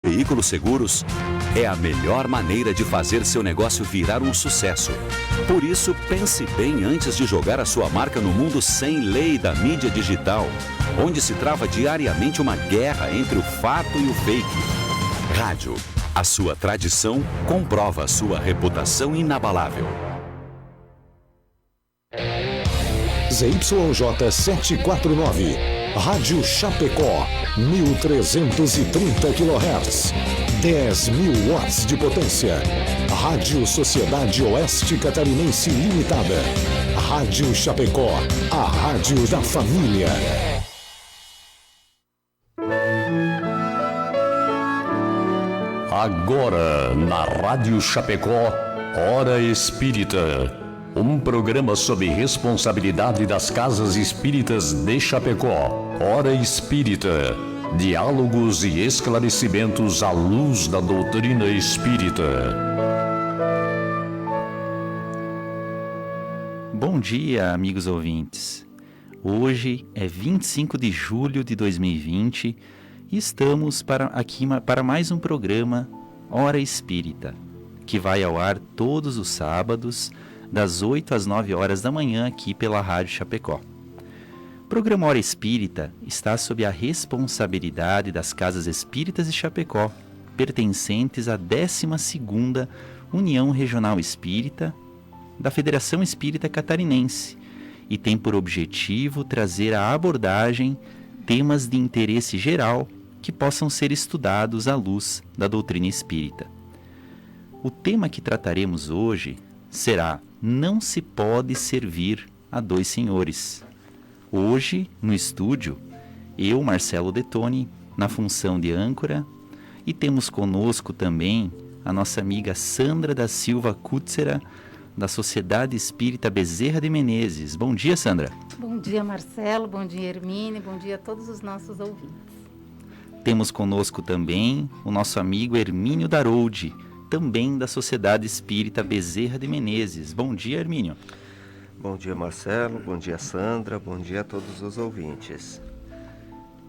Veículos Seguros é a melhor maneira de fazer seu negócio virar um sucesso. Por isso, pense bem antes de jogar a sua marca no mundo sem lei da mídia digital, onde se trava diariamente uma guerra entre o fato e o fake. Rádio, a sua tradição comprova a sua reputação inabalável. ZYJ 749, Rádio Chapecó, 1330 kHz, 10.000 watts de potência. Rádio Sociedade Oeste Catarinense Limitada. Rádio Chapecó, a rádio da família. Agora, na Rádio Chapecó, Hora Espírita. Um programa sob responsabilidade das Casas Espíritas de Chapecó. Hora Espírita. Diálogos e esclarecimentos à luz da doutrina espírita. Bom dia, amigos ouvintes. Hoje é 25 de julho de 2020 e estamos aqui para mais um programa Hora Espírita, que vai ao ar todos os sábados, das 8 às 9 horas da manhã, aqui pela Rádio Chapecó. O programa Hora Espírita está sob a responsabilidade das Casas Espíritas de Chapecó, pertencentes à 12ª União Regional Espírita da Federação Espírita Catarinense, e tem por objetivo trazer à abordagem temas de interesse geral que possam ser estudados à luz da doutrina espírita. O tema que trataremos hoje será: não se pode servir a dois senhores. Hoje, no estúdio, eu, Marcelo Detoni, na função de âncora, e temos conosco também a nossa amiga Sandra da Silva Kutzera, da Sociedade Espírita Bezerra de Menezes. Bom dia, Sandra. Bom dia, Marcelo. Bom dia, Hermine. Bom dia a todos os nossos ouvintes. Temos conosco também o nosso amigo Hermínio Daroldi, também da Sociedade Espírita Bezerra de Menezes. Bom dia, Hermínio. Bom dia, Marcelo. Bom dia, Sandra. Bom dia a todos os ouvintes.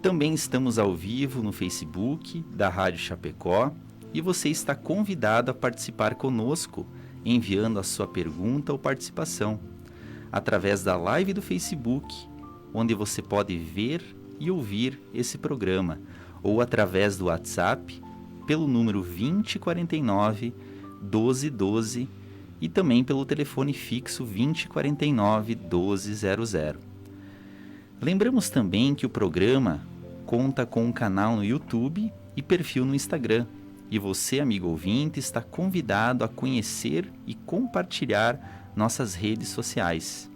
Também estamos ao vivo no Facebook da Rádio Chapecó e você está convidado a participar conosco, enviando a sua pergunta ou participação através da live do Facebook, onde você pode ver e ouvir esse programa, ou através do WhatsApp, pelo número 2049 1212 e também pelo telefone fixo 2049 1200. Lembramos também que o programa conta com um canal no YouTube e perfil no Instagram, e você, amigo ouvinte, está convidado a conhecer e compartilhar nossas redes sociais.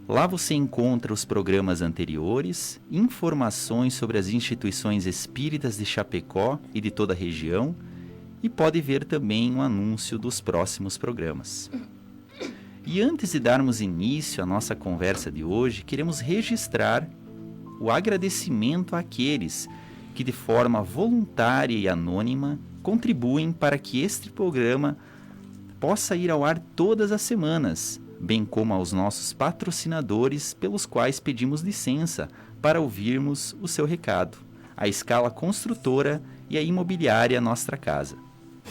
Lá você encontra os programas anteriores, informações sobre as instituições espíritas de Chapecó e de toda a região, e pode ver também um anúncio dos próximos programas. E antes de darmos início à nossa conversa de hoje, queremos registrar o agradecimento àqueles que de forma voluntária e anônima contribuem para que este programa possa ir ao ar todas as semanas, bem como aos nossos patrocinadores, pelos quais pedimos licença para ouvirmos o seu recado: a Escala Construtora e a Imobiliária Nostra Casa.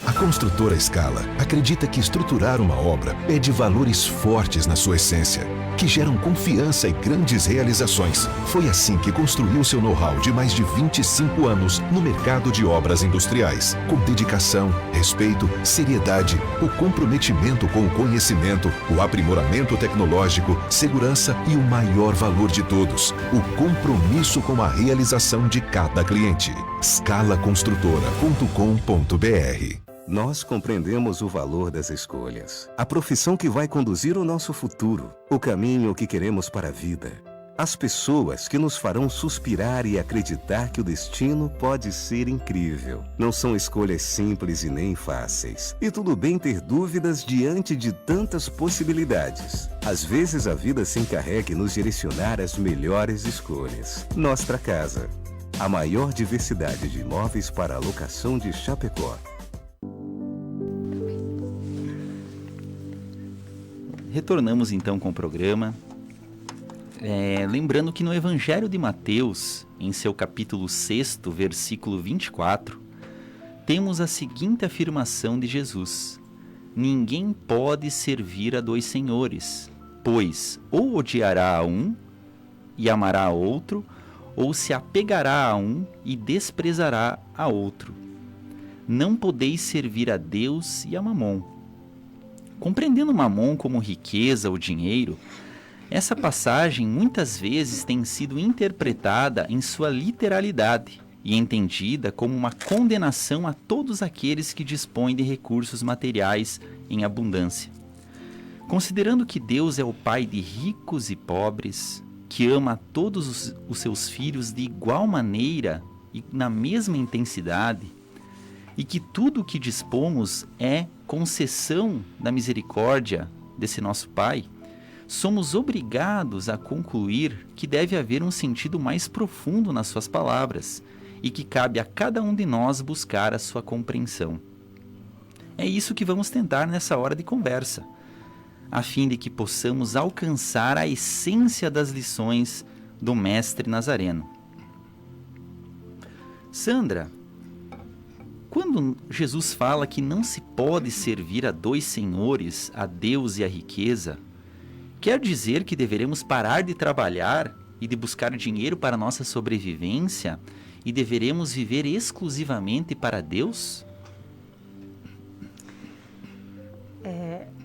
A Construtora Scala acredita que estruturar uma obra pede valores fortes na sua essência, que geram confiança e grandes realizações. Foi assim que construiu seu know-how de mais de 25 anos no mercado de obras industriais, com dedicação, respeito, seriedade, o comprometimento com o conhecimento, o aprimoramento tecnológico, segurança e o maior valor de todos, o compromisso com a realização de cada cliente. scalaconstrutora.com.br. Nós compreendemos o valor das escolhas, a profissão que vai conduzir o nosso futuro, o caminho que queremos para a vida, as pessoas que nos farão suspirar e acreditar que o destino pode ser incrível. Não são escolhas simples e nem fáceis. E tudo bem ter dúvidas diante de tantas possibilidades. Às vezes a vida se encarrega em nos direcionar às melhores escolhas. Nostra Casa, a maior diversidade de imóveis para a locação de Chapecó. Retornamos então com o programa. Lembrando que no Evangelho de Mateus, em seu capítulo 6, versículo 24, temos a seguinte afirmação de Jesus: ninguém pode servir a dois senhores, pois ou odiará a um e amará a outro, ou se apegará a um e desprezará a outro. Não podeis servir a Deus e a Mamon. Compreendendo Mamon como riqueza ou dinheiro, essa passagem muitas vezes tem sido interpretada em sua literalidade e entendida como uma condenação a todos aqueles que dispõem de recursos materiais em abundância. Considerando que Deus é o Pai de ricos e pobres, que ama a todos os seus filhos de igual maneira e na mesma intensidade, e que tudo o que dispomos é concessão da misericórdia desse nosso Pai, somos obrigados a concluir que deve haver um sentido mais profundo nas suas palavras e que cabe a cada um de nós buscar a sua compreensão. É isso que vamos tentar nessa hora de conversa, a fim de que possamos alcançar a essência das lições do Mestre Nazareno. Sandra, quando Jesus fala que não se pode servir a dois senhores, a Deus e a riqueza, quer dizer que deveremos parar de trabalhar e de buscar dinheiro para nossa sobrevivência e deveremos viver exclusivamente para Deus?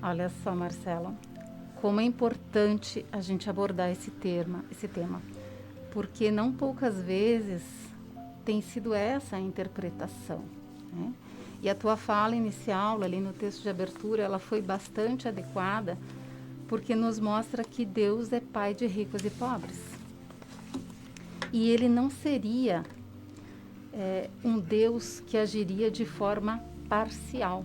Olha só, Marcelo, como é importante a gente abordar esse tema, porque não poucas vezes tem sido essa a interpretação, né? E a tua fala inicial, ali no texto de abertura, ela foi bastante adequada, porque nos mostra que Deus é Pai de ricos e pobres. E Ele não seria um Deus que agiria de forma parcial.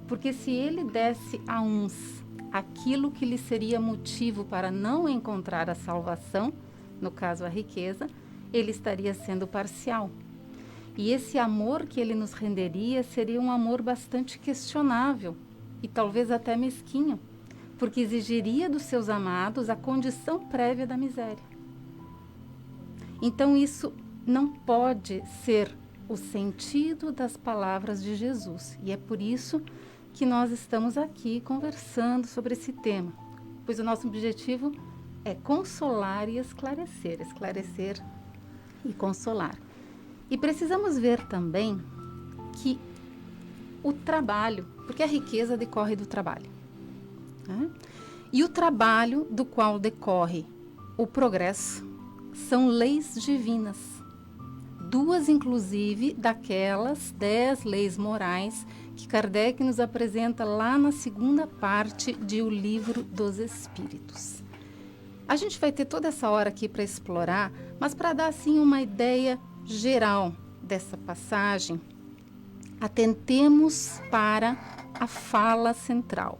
Porque se Ele desse a uns aquilo que lhe seria motivo para não encontrar a salvação, no caso a riqueza, Ele estaria sendo parcial. E esse amor que Ele nos renderia seria um amor bastante questionável e talvez até mesquinho, porque exigiria dos seus amados a condição prévia da miséria. Então isso não pode ser o sentido das palavras de Jesus. E é por isso que nós estamos aqui conversando sobre esse tema, pois o nosso objetivo é consolar e esclarecer e consolar. E precisamos ver também que o trabalho, porque a riqueza decorre do trabalho, né? E o trabalho do qual decorre o progresso são leis divinas, duas inclusive daquelas 10 leis morais que Kardec nos apresenta lá na segunda parte de O Livro dos Espíritos. A gente vai ter toda essa hora aqui para explorar, mas para dar assim uma ideia geral dessa passagem, atentemos para a fala central.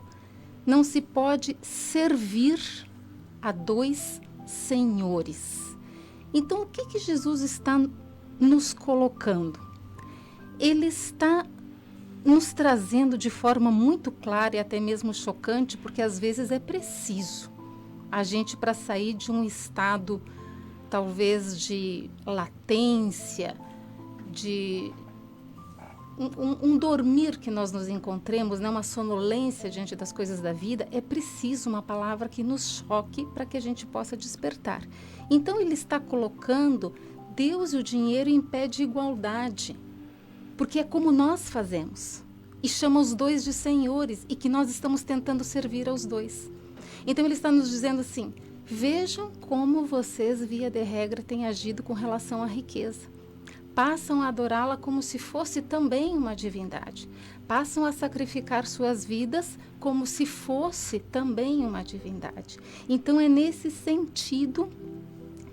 Não se pode servir a dois senhores. Então, o que Jesus está nos colocando? Ele está nos trazendo de forma muito clara e até mesmo chocante, porque às vezes é preciso a gente, para sair de um estado talvez de latência, de um dormir que nós nos encontremos, né, uma sonolência diante das coisas da vida, é preciso uma palavra que nos choque para que a gente possa despertar. Então ele está colocando Deus e o dinheiro em pé de igualdade, porque é como nós fazemos, e chama os dois de senhores, e que nós estamos tentando servir aos dois. Então ele está nos dizendo assim: vejam como vocês, via de regra, têm agido com relação à riqueza. Passam a adorá-la como se fosse também uma divindade. Passam a sacrificar suas vidas como se fosse também uma divindade. Então é nesse sentido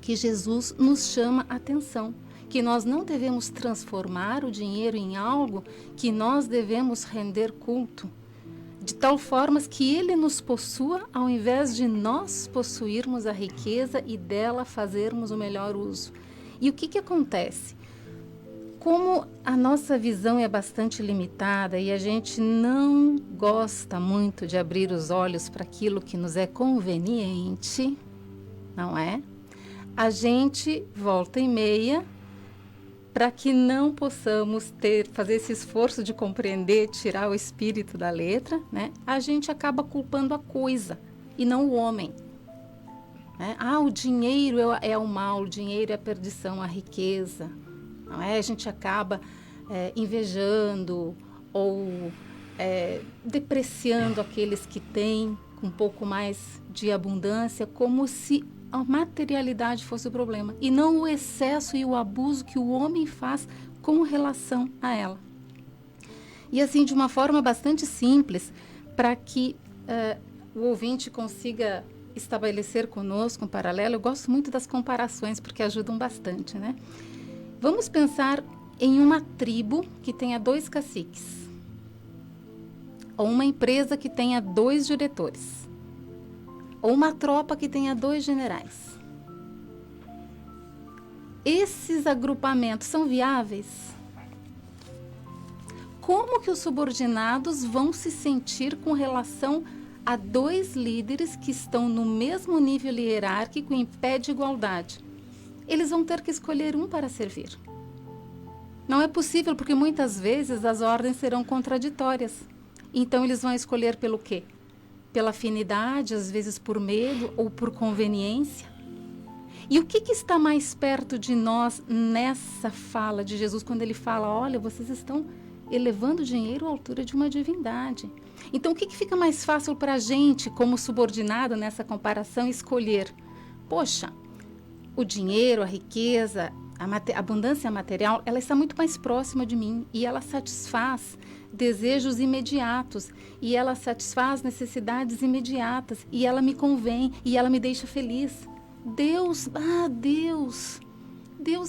que Jesus nos chama a atenção, que nós não devemos transformar o dinheiro em algo que nós devemos render culto, de tal forma que ele nos possua ao invés de nós possuirmos a riqueza e dela fazermos o melhor uso. E o que acontece? Como a nossa visão é bastante limitada e a gente não gosta muito de abrir os olhos para aquilo que nos é conveniente, não é? A gente, volta e meia, para que não possamos fazer esse esforço de compreender, tirar o espírito da letra, né? A gente acaba culpando a coisa e não o homem. Né? O dinheiro é o mal, o dinheiro é a perdição, a riqueza. Não é? A gente acaba invejando ou depreciando aqueles que têm um pouco mais de abundância, como se a materialidade fosse o problema, e não o excesso e o abuso que o homem faz com relação a ela. E assim, de uma forma bastante simples, para que o ouvinte consiga estabelecer conosco um paralelo, eu gosto muito das comparações, porque ajudam bastante, né? Vamos pensar em uma tribo que tenha 2 caciques, ou uma empresa que tenha 2 diretores, ou uma tropa que tenha 2 generais. Esses agrupamentos são viáveis? Como que os subordinados vão se sentir com relação a 2 líderes que estão no mesmo nível hierárquico em pé de igualdade? Eles vão ter que escolher um para servir. Não é possível, porque muitas vezes as ordens serão contraditórias. Então eles vão escolher pelo quê? Pela afinidade, às vezes por medo ou por conveniência. E o que está mais perto de nós nessa fala de Jesus, quando ele fala, olha, vocês estão elevando o dinheiro à altura de uma divindade. Então, o que fica mais fácil para a gente, como subordinado nessa comparação, escolher? Poxa, o dinheiro, a riqueza, a abundância material, ela está muito mais próxima de mim e ela satisfaz desejos imediatos, e ela satisfaz necessidades imediatas, e ela me convém, e ela me deixa feliz. Deus é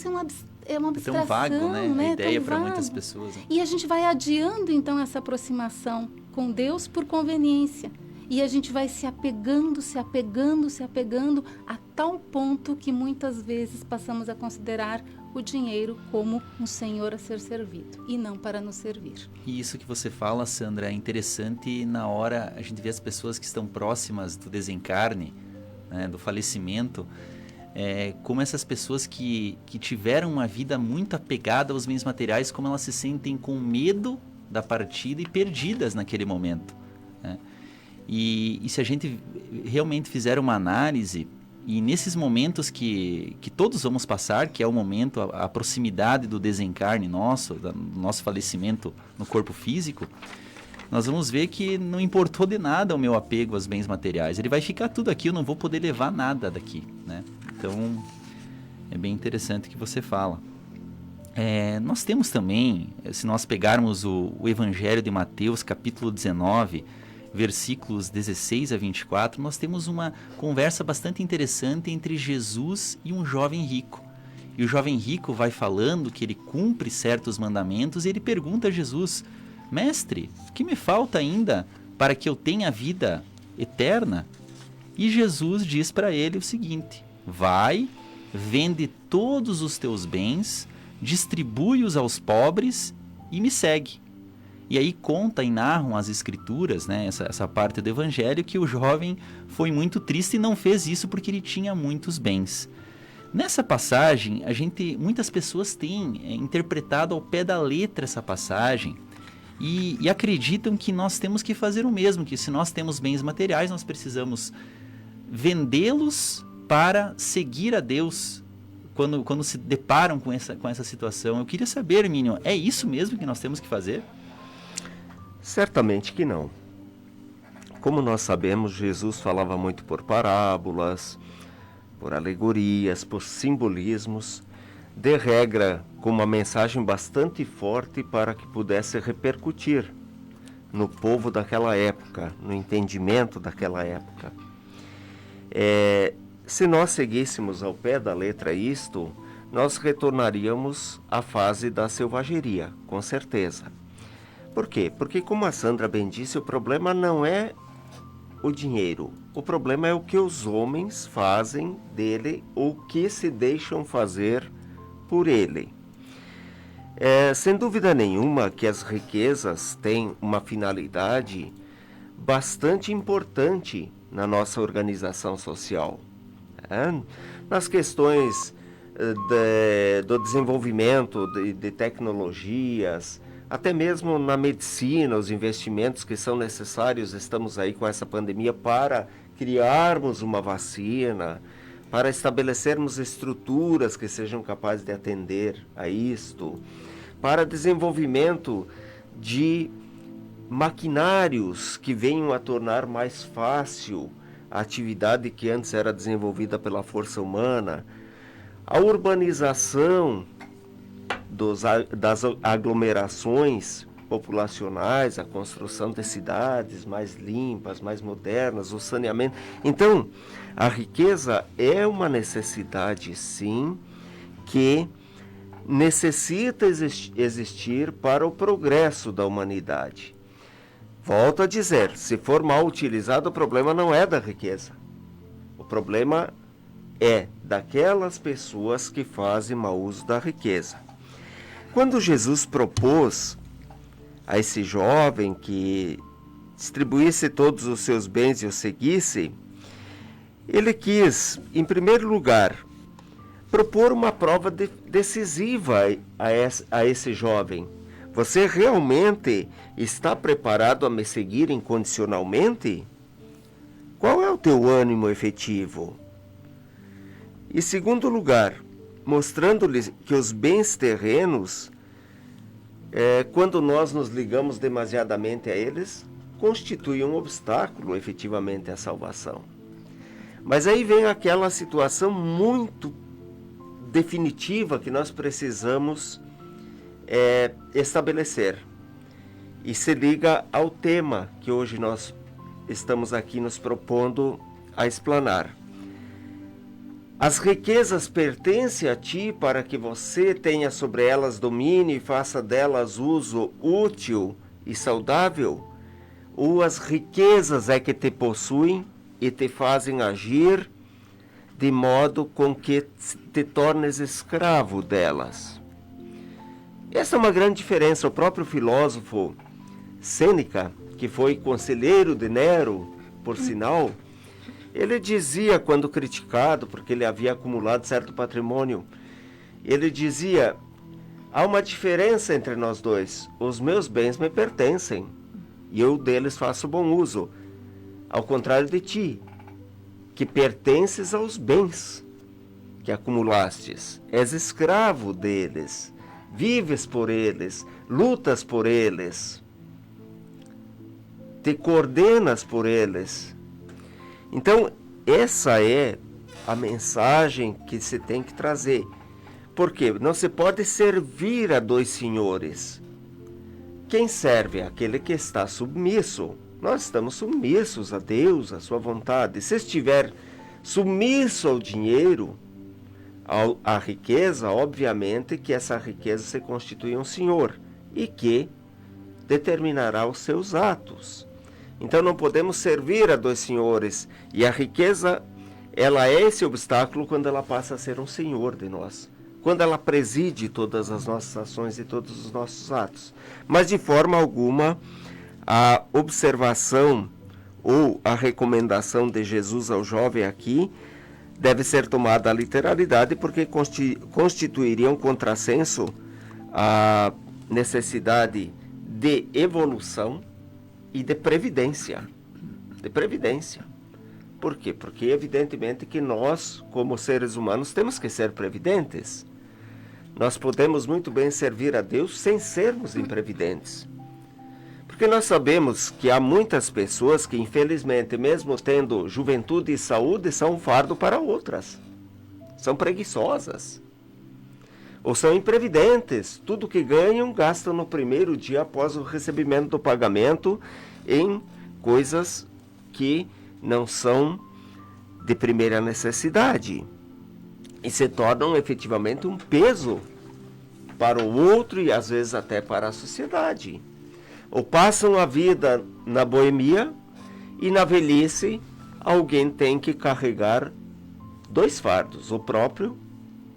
uma abstração, tão vago, né? A ideia para vago. Muitas pessoas. Né? E a gente vai adiando, então, essa aproximação com Deus por conveniência. E a gente vai se apegando a tal ponto que muitas vezes passamos a considerar o dinheiro como um senhor a ser servido e não para nos servir. E isso que você fala, Sandra, é interessante. Na hora a gente vê as pessoas que estão próximas do desencarne, né, do falecimento, como essas pessoas que tiveram uma vida muito apegada aos bens materiais, como elas se sentem com medo da partida e perdidas naquele momento. Né? E se a gente realmente fizer uma análise, e nesses momentos que todos vamos passar, que é o momento, a proximidade do desencarne nosso, do nosso falecimento no corpo físico, nós vamos ver que não importou de nada o meu apego aos bens materiais. Ele vai ficar tudo aqui, eu não vou poder levar nada daqui, né? Então, é bem interessante o que você fala. Nós temos também, se nós pegarmos o Evangelho de Mateus, capítulo 19, versículos 16 a 24, nós temos uma conversa bastante interessante entre Jesus e um jovem rico. E o jovem rico vai falando que ele cumpre certos mandamentos e ele pergunta a Jesus, mestre, o que me falta ainda para que eu tenha a vida eterna? E Jesus diz para ele o seguinte, vai, vende todos os teus bens, distribui-os aos pobres e me segue. E aí conta e narram as escrituras, né, essa parte do evangelho, que o jovem foi muito triste e não fez isso porque ele tinha muitos bens. Nessa passagem, muitas pessoas têm interpretado ao pé da letra essa passagem e acreditam que nós temos que fazer o mesmo, que se nós temos bens materiais, nós precisamos vendê-los para seguir a Deus quando se deparam com essa situação. Eu queria saber, Hermínio, é isso mesmo que nós temos que fazer? Certamente que não. Como nós sabemos, Jesus falava muito por parábolas, por alegorias, por simbolismos, de regra com uma mensagem bastante forte para que pudesse repercutir no povo daquela época, no entendimento daquela época. Se nós seguíssemos ao pé da letra isto, nós retornaríamos à fase da selvageria, com certeza. Por quê? Porque, como a Sandra bem disse, o problema não é o dinheiro. O problema é o que os homens fazem dele ou que se deixam fazer por ele. Sem dúvida nenhuma que as riquezas têm uma finalidade bastante importante na nossa organização social. Nas questões do desenvolvimento de tecnologias, até mesmo na medicina, os investimentos que são necessários. Estamos aí com essa pandemia para criarmos uma vacina, para estabelecermos estruturas que sejam capazes de atender a isto, para desenvolvimento de maquinários que venham a tornar mais fácil a atividade que antes era desenvolvida pela força humana, a urbanização das aglomerações populacionais, a construção de cidades mais limpas, mais modernas, o saneamento. Então, a riqueza é uma necessidade, sim, que necessita existir para o progresso da humanidade. Volto a dizer, se for mal utilizado, o problema não é da riqueza. O problema é daquelas pessoas que fazem mau uso da riqueza. Quando Jesus propôs a esse jovem que distribuísse todos os seus bens e o seguisse, ele quis, em primeiro lugar, propor uma prova decisiva a esse jovem. Você realmente está preparado a me seguir incondicionalmente? Qual é o teu ânimo efetivo? Em segundo lugar, mostrando-lhe que os bens terrenos, quando nós nos ligamos demasiadamente a eles, constituem um obstáculo efetivamente à salvação. Mas aí vem aquela situação muito definitiva que nós precisamos estabelecer. E se liga ao tema que hoje nós estamos aqui nos propondo a explanar. As riquezas pertencem a ti para que você tenha sobre elas domínio e faça delas uso útil e saudável? Ou as riquezas é que te possuem e te fazem agir de modo com que te tornes escravo delas? Essa é uma grande diferença. O próprio filósofo Sêneca, que foi conselheiro de Nero, por sinal, ele dizia, quando criticado, porque ele havia acumulado certo patrimônio, ele dizia: há uma diferença entre nós dois. Os meus bens me pertencem e eu deles faço bom uso. Ao contrário de ti, que pertences aos bens que acumulastes. És escravo deles, vives por eles, lutas por eles, te coordenas por eles. Então, essa é a mensagem que se tem que trazer. Porque não se pode servir a dois senhores. Quem serve é aquele que está submisso. Nós estamos submissos a Deus, à sua vontade. Se estiver submisso ao dinheiro, à riqueza, obviamente que essa riqueza se constitui um senhor e que determinará os seus atos. Então não podemos servir a dois senhores, e a riqueza, ela é esse obstáculo quando ela passa a ser um senhor de nós, quando ela preside todas as nossas ações e todos os nossos atos. Mas de forma alguma a observação ou a recomendação de Jesus ao jovem aqui deve ser tomada à literalidade, porque constituiria um contrassenso à necessidade de evolução e de previdência. Por quê? Porque evidentemente que nós, como seres humanos, temos que ser previdentes. Nós podemos muito bem servir a Deus sem sermos imprevidentes. Porque nós sabemos que há muitas pessoas que, infelizmente, mesmo tendo juventude e saúde, são um fardo para outras. São preguiçosas. Ou são imprevidentes. Tudo que ganham, gastam no primeiro dia após o recebimento do pagamento em coisas que não são de primeira necessidade. E se tornam efetivamente um peso para o outro e às vezes até para a sociedade. Ou passam a vida na boemia e na velhice alguém tem que carregar dois fardos, o próprio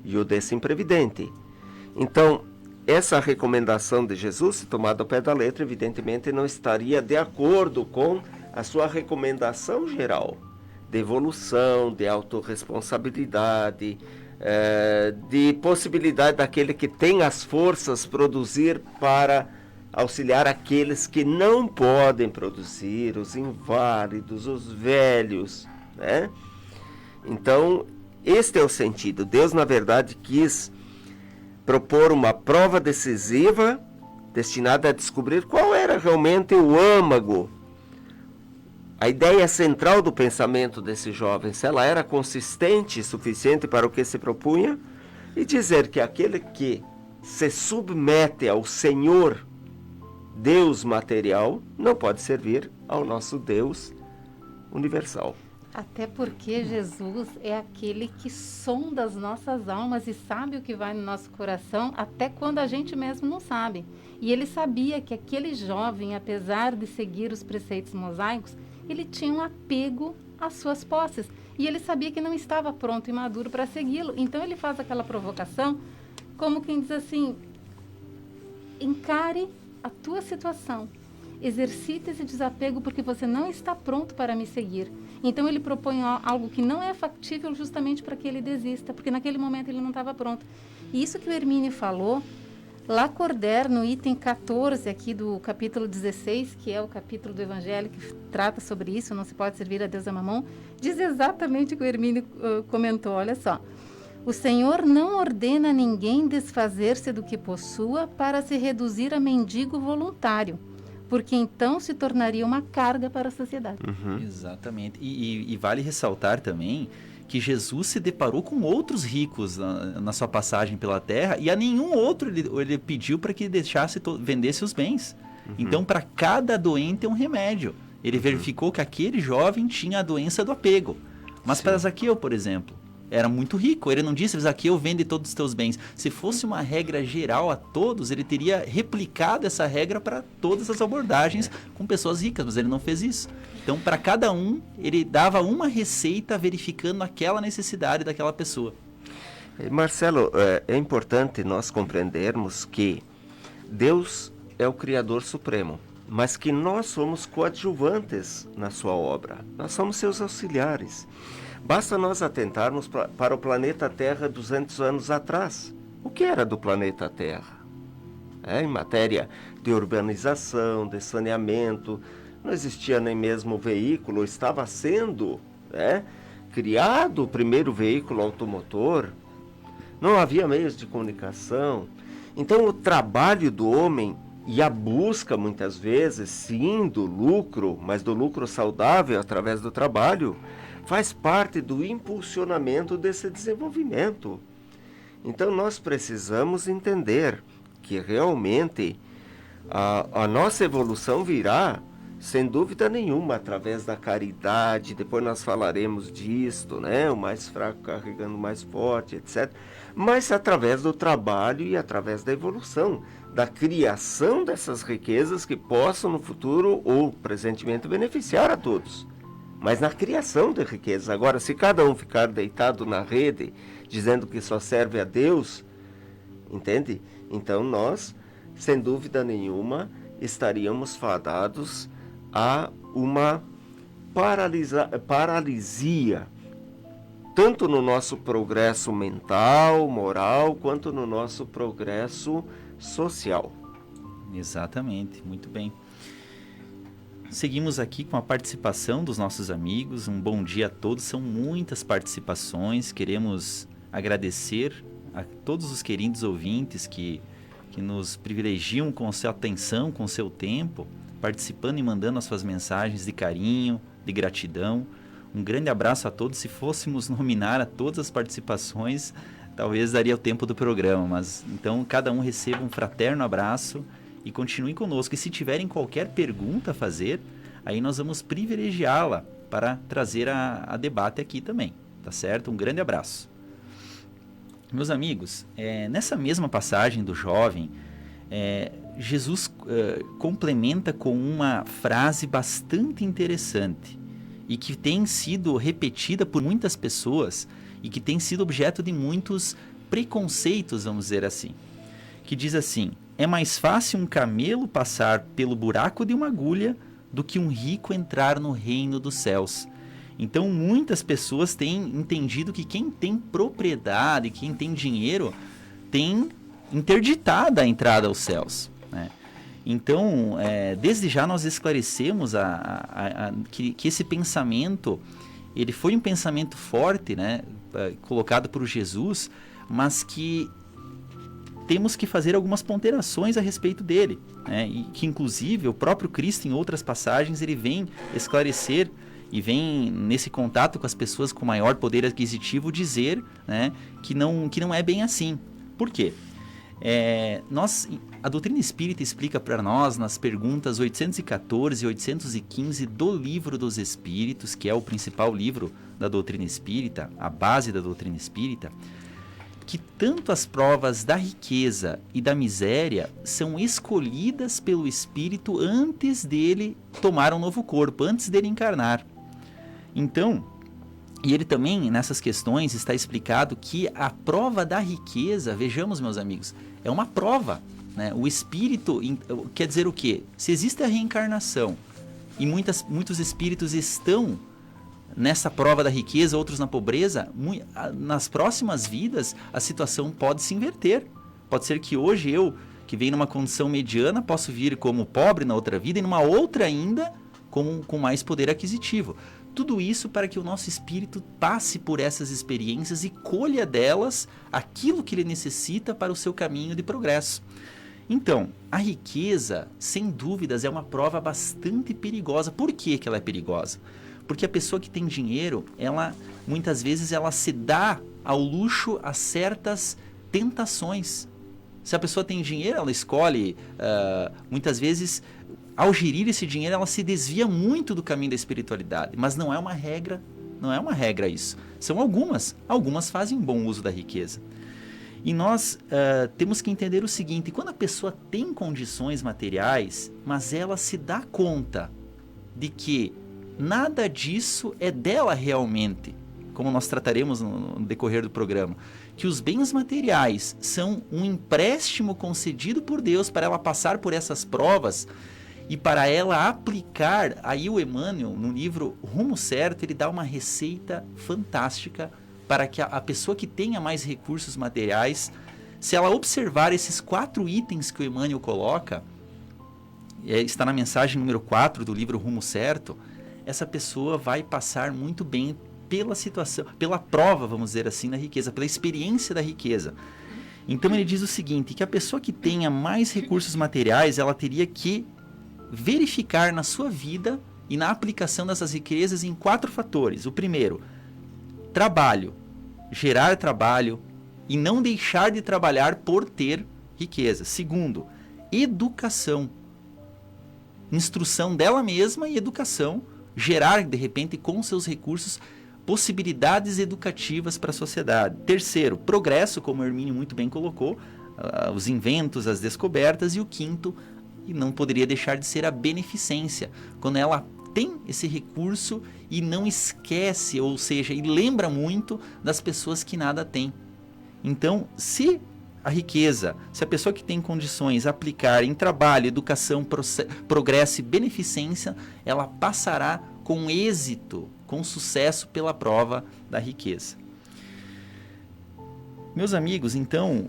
e o desse imprevidente. Então, essa recomendação de Jesus, se tomada ao pé da letra, evidentemente não estaria de acordo com a sua recomendação geral de evolução, de autorresponsabilidade, de possibilidade daquele que tem as forças produzir para auxiliar aqueles que não podem produzir, os inválidos, os velhos, né? Então, este é o sentido. Deus, na verdade, quis propor uma prova decisiva destinada a descobrir qual era realmente o âmago, a ideia central do pensamento desse jovem, se ela era consistente e suficiente para o que se propunha, e dizer que aquele que se submete ao Senhor, Deus material, não pode servir ao nosso Deus universal. Até porque Jesus é aquele que sonda as nossas almas e sabe o que vai no nosso coração, até quando a gente mesmo não sabe. E ele sabia que aquele jovem, apesar de seguir os preceitos mosaicos, ele tinha um apego às suas posses. E ele sabia que não estava pronto e maduro para segui-lo. Então ele faz aquela provocação, como quem diz assim: encare a tua situação, exercite esse desapego porque você não está pronto para me seguir. Então ele propõe algo que não é factível justamente para que ele desista, porque naquele momento ele não estava pronto. E isso que o Hermínio falou, Lacordaire, no item 14 aqui do capítulo 16, que é o capítulo do Evangelho que trata sobre isso, não se pode servir a Deus a mamão, diz exatamente o que o Hermínio comentou, olha só. O Senhor não ordena a ninguém desfazer-se do que possua para se reduzir a mendigo voluntário, porque então se tornaria uma carga para a sociedade. Exatamente. E vale ressaltar também que Jesus se deparou com outros ricos na sua passagem pela terra, e a nenhum outro ele pediu para que vendesse os bens. Então, para cada doente é um remédio. Ele verificou que aquele jovem tinha a doença do apego. Mas para Zaqueu, por exemplo, era muito rico. Ele não disse: Zaqueu, vende todos os teus bens. Se fosse uma regra geral a todos, ele teria replicado essa regra para todas as abordagens com pessoas ricas, mas ele não fez isso. Então, para cada um, ele dava uma receita verificando aquela necessidade daquela pessoa. Marcelo, é importante nós compreendermos que Deus é o Criador Supremo, mas que nós somos coadjuvantes na sua obra. Nós somos seus auxiliares. Basta nós atentarmos para o planeta Terra 200 anos atrás. O que era do planeta Terra? Em matéria de urbanização, de saneamento, não existia nem mesmo veículo, estava sendo criado o primeiro veículo automotor, não havia meios de comunicação. Então o trabalho do homem e a busca, muitas vezes, sim, do lucro, mas do lucro saudável através do trabalho, faz parte do impulsionamento desse desenvolvimento. Então nós precisamos entender que realmente a nossa evolução virá, sem dúvida nenhuma, através da caridade. Depois nós falaremos disto, né? O mais fraco carregando o mais forte, etc. Mas através do trabalho e através da evolução, da criação dessas riquezas que possam no futuro ou presentemente beneficiar a todos. Mas na criação de riquezas. Agora, se cada um ficar deitado na rede, dizendo que só serve a Deus, entende? Então nós, sem dúvida nenhuma, estaríamos fadados a uma paralisia, tanto no nosso progresso mental, moral, quanto no nosso progresso social. Exatamente, muito bem. Seguimos aqui com a participação dos nossos amigos. Um bom dia a todos, são muitas participações. Queremos agradecer a todos os queridos ouvintes que nos privilegiam com sua atenção, com seu tempo, participando e mandando as suas mensagens de carinho, de gratidão. Um grande abraço a todos. Se fôssemos nominar a todas as participações, talvez daria o tempo do programa, mas então cada um receba um fraterno abraço e continue conosco. E se tiverem qualquer pergunta a fazer, aí nós vamos privilegiá-la para trazer a debate aqui também, tá certo? Um grande abraço. Meus amigos, nessa mesma passagem do jovem, Jesus complementa com uma frase bastante interessante e que tem sido repetida por muitas pessoas e que tem sido objeto de muitos preconceitos, vamos dizer assim, que diz assim: é mais fácil um camelo passar pelo buraco de uma agulha do que um rico entrar no reino dos céus. Então, muitas pessoas têm entendido que quem tem propriedade, quem tem dinheiro, tem interditada a entrada aos céus, né? Então, desde já nós esclarecemos que esse pensamento, ele foi um pensamento forte, né, colocado por Jesus, mas que temos que fazer algumas ponderações a respeito dele, né? E que inclusive o próprio Cristo, em outras passagens, ele vem esclarecer e vem nesse contato com as pessoas com maior poder aquisitivo dizer, né, que não é bem assim. Por quê? A doutrina espírita explica para nós nas perguntas 814 e 815 do Livro dos Espíritos, que é o principal livro da doutrina espírita, a base da doutrina espírita, que tanto as provas da riqueza e da miséria são escolhidas pelo espírito antes dele tomar um novo corpo, antes dele encarnar. Então, e ele também, nessas questões, está explicado que a prova da riqueza, vejamos, meus amigos, é uma prova, né? O espírito quer dizer o quê? Se existe a reencarnação e muitos espíritos estão nessa prova da riqueza, outros na pobreza, nas próximas vidas a situação pode se inverter. Pode ser que hoje eu, que venho numa condição mediana, posso vir como pobre na outra vida e numa outra ainda com mais poder aquisitivo. Tudo isso para que o nosso espírito passe por essas experiências e colha delas aquilo que ele necessita para o seu caminho de progresso. Então, a riqueza, sem dúvidas, é uma prova bastante perigosa. Por que ela é perigosa? Porque a pessoa que tem dinheiro, muitas vezes ela se dá ao luxo a certas tentações. Se a pessoa tem dinheiro, ela escolhe, muitas vezes, ao gerir esse dinheiro, ela se desvia muito do caminho da espiritualidade. Mas não é uma regra, isso. São algumas fazem um bom uso da riqueza. E nós temos que entender o seguinte: quando a pessoa tem condições materiais, mas ela se dá conta de que nada disso é dela realmente, como nós trataremos no decorrer do programa, que os bens materiais são um empréstimo concedido por Deus para ela passar por essas provas e para ela aplicar. Aí o Emmanuel, no livro Rumo Certo, ele dá uma receita fantástica para que a pessoa que tenha mais recursos materiais, se ela observar esses 4 itens que o Emmanuel coloca, está na mensagem número 4 do livro Rumo Certo, essa pessoa vai passar muito bem pela situação, pela prova, vamos dizer assim, da riqueza, pela experiência da riqueza. Então ele diz o seguinte, que a pessoa que tenha mais recursos materiais, ela teria que verificar na sua vida e na aplicação dessas riquezas em 4 fatores. O primeiro, trabalho, gerar trabalho e não deixar de trabalhar por ter riqueza. Segundo, educação, instrução dela mesma e educação, gerar de repente com seus recursos possibilidades educativas para a sociedade. Terceiro, progresso, como o Hermínio muito bem colocou, os inventos, as descobertas. E o quinto, e não poderia deixar de ser a beneficência, quando ela tem esse recurso e não esquece, ou seja, e lembra muito das pessoas que nada têm. Então, se a riqueza, se a pessoa que tem condições aplicar em trabalho, educação, progresso e beneficência, ela passará com êxito, com sucesso pela prova da riqueza. Meus amigos, então,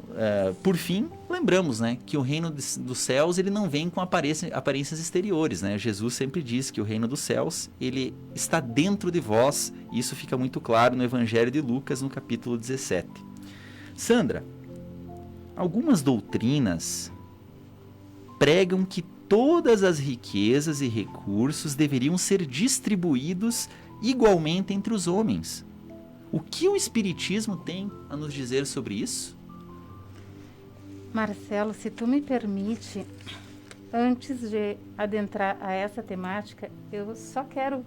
por fim, lembramos, né, que o reino dos céus ele não vem com aparências exteriores, né? Jesus sempre diz que o reino dos céus ele está dentro de vós. Isso fica muito claro no Evangelho de Lucas, no capítulo 17. Sandra, algumas doutrinas pregam que todas as riquezas e recursos deveriam ser distribuídos igualmente entre os homens. O que o Espiritismo tem a nos dizer sobre isso? Marcelo, se tu me permite, antes de adentrar a essa temática, eu só quero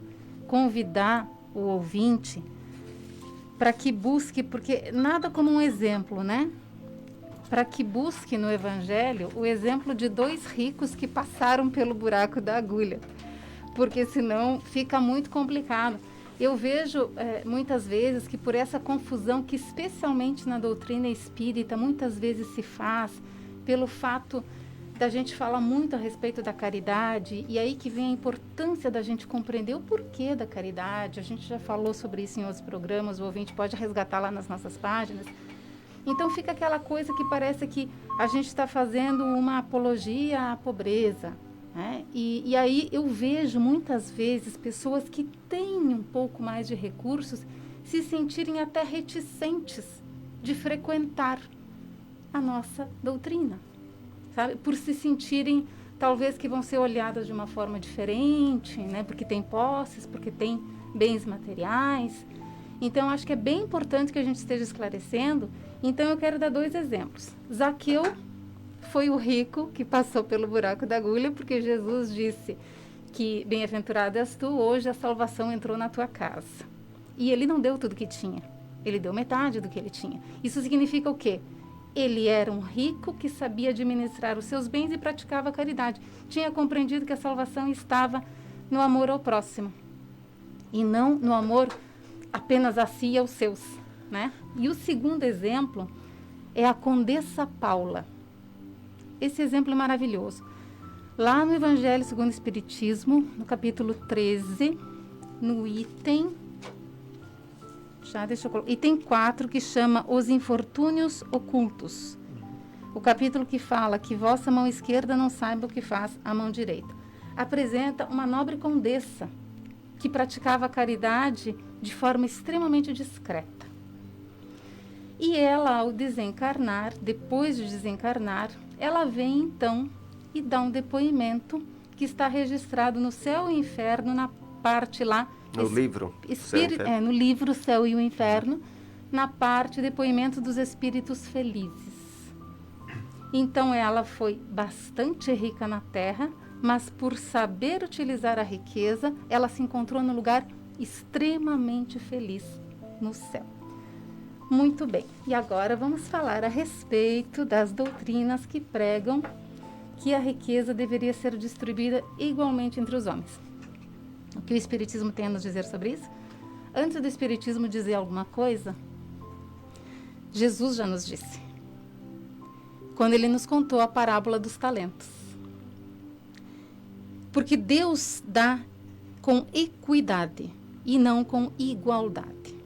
convidar o ouvinte para que busque, porque nada como um exemplo, né? Para que busque no Evangelho o exemplo de 2 ricos que passaram pelo buraco da agulha, porque senão fica muito complicado. Eu vejo muitas vezes que por essa confusão que especialmente na doutrina espírita muitas vezes se faz, pelo fato da gente falar muito a respeito da caridade, e aí que vem a importância da gente compreender o porquê da caridade. A gente já falou sobre isso em outros programas, o ouvinte pode resgatar lá nas nossas páginas. Então fica aquela coisa que parece que a gente está fazendo uma apologia à pobreza, né? E aí eu vejo muitas vezes pessoas que têm um pouco mais de recursos se sentirem até reticentes de frequentar a nossa doutrina, sabe? Por se sentirem, talvez, que vão ser olhadas de uma forma diferente, né? Porque tem posses, porque tem bens materiais. Então, acho que é bem importante que a gente esteja esclarecendo. Então, eu quero dar 2 exemplos. Zaqueu foi o rico que passou pelo buraco da agulha, porque Jesus disse que bem-aventurado és tu, hoje a salvação entrou na tua casa. E ele não deu tudo que tinha, ele deu metade do que ele tinha. Isso significa o quê? Ele era um rico que sabia administrar os seus bens e praticava a caridade. Tinha compreendido que a salvação estava no amor ao próximo e não no amor apenas a si e aos seus, né? E o segundo exemplo é a Condessa Paula. Esse exemplo é maravilhoso. Lá no Evangelho segundo o Espiritismo, no capítulo 13, no item 4, que chama Os Infortúnios Ocultos. O capítulo que fala que vossa mão esquerda não saiba o que faz a mão direita. Apresenta uma nobre condessa que praticava a caridade de forma extremamente discreta. E ela, ao desencarnar, depois de desencarnar, ela vem então e dá um depoimento que está registrado no Céu e Inferno, na parte lá... No livro. No livro Céu e o Inferno, na parte depoimento dos espíritos felizes. Então ela foi bastante rica na terra, mas por saber utilizar a riqueza, ela se encontrou num lugar extremamente feliz no céu. Muito bem, e agora vamos falar a respeito das doutrinas que pregam que a riqueza deveria ser distribuída igualmente entre os homens. O que o Espiritismo tem a nos dizer sobre isso? Antes do Espiritismo dizer alguma coisa, Jesus já nos disse, quando ele nos contou a parábola dos talentos. Porque Deus dá com equidade e não com igualdade.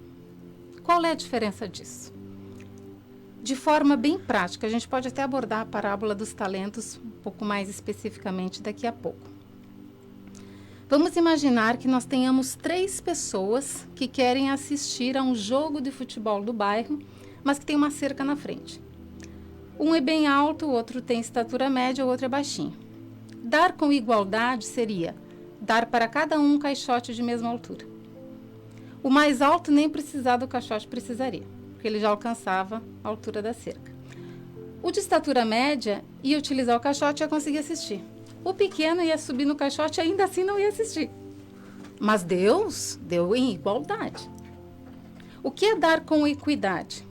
Qual é a diferença disso? De forma bem prática, a gente pode até abordar a parábola dos talentos um pouco mais especificamente daqui a pouco. Vamos imaginar que nós tenhamos 3 pessoas que querem assistir a um jogo de futebol do bairro, mas que tem uma cerca na frente. Um é bem alto, o outro tem estatura média, o outro é baixinho. Dar com igualdade seria dar para cada um caixote de mesma altura. O mais alto nem precisar do caixote precisaria, porque ele já alcançava a altura da cerca. O de estatura média ia utilizar o caixote e ia conseguir assistir. O pequeno ia subir no caixote e ainda assim não ia assistir. Mas Deus deu em igualdade. O que é dar com equidade?